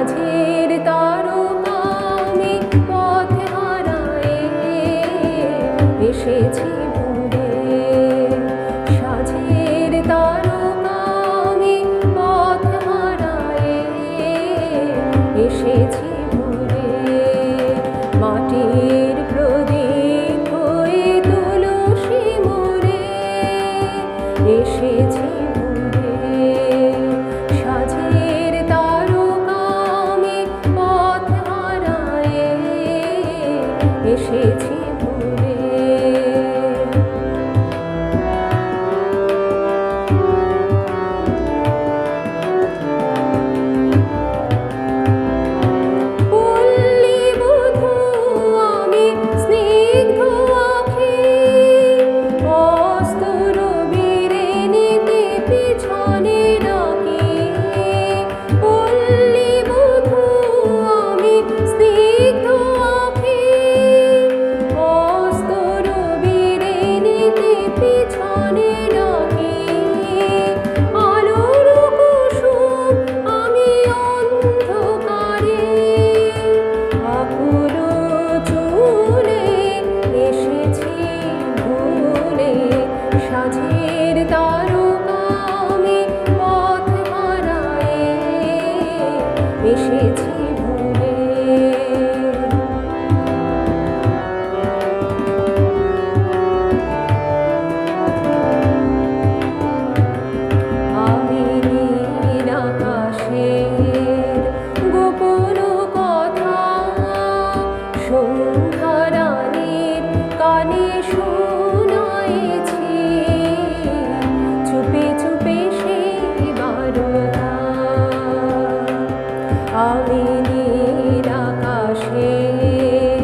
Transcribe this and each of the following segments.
সাঝের তারকা আমি পথ হারায়ে এসেছি ভুলে। সাঝের তারকা আমি পথ হারায়ে এসেছি ভুলে। মাটির প্রদীপ হয়ে তুলসী মোড়ে এসেছি ভুলে। সাঝের তারকা আমি পথ হারায়ে এসেছি ভুলে। সাঝের তারকা আমি পথ হারায়ে এসেছি ভুলে। আমি নীল আকাশের গোপন কথা সন্ধ্যা রানীর কানে শোনায়েছি। চুপে চুপে সেই বারতা আমি নীল আকাশের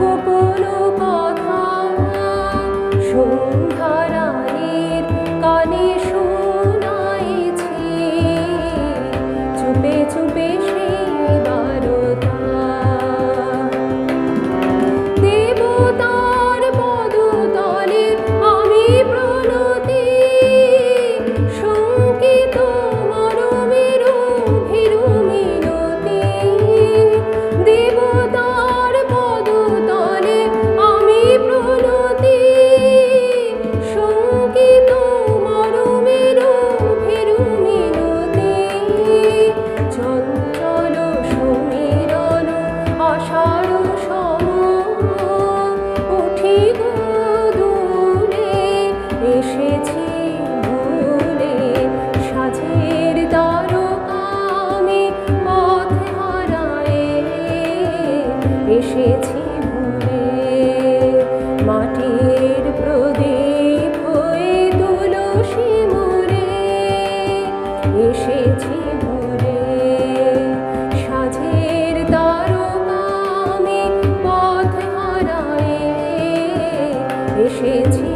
গোপন কথা সন্ধ্যা রানীর কানে শোনায়েছি। চুপে চুপে সেই বারতা দেবতার পদতলে আমি প্রণতি শঙ্কিত মরমের ভীরু মিনতি। দেবতার পদতলে আমি প্রণতি শঙ্কিত মরমের ভীরু মিনতি। চঞ্চল সমীরণ আষাঢ় সম উঠি গো দূরে এসেছি ভুলে। সাঝের তারকা আমি পথ হারায়ে এসেছি ভুলে। মাটির প্রদীপ হয়ে তুলসী মোড়ে এসেছি ভুলে। সাঝের তারকা আমি পথ হারায়ে এসেছি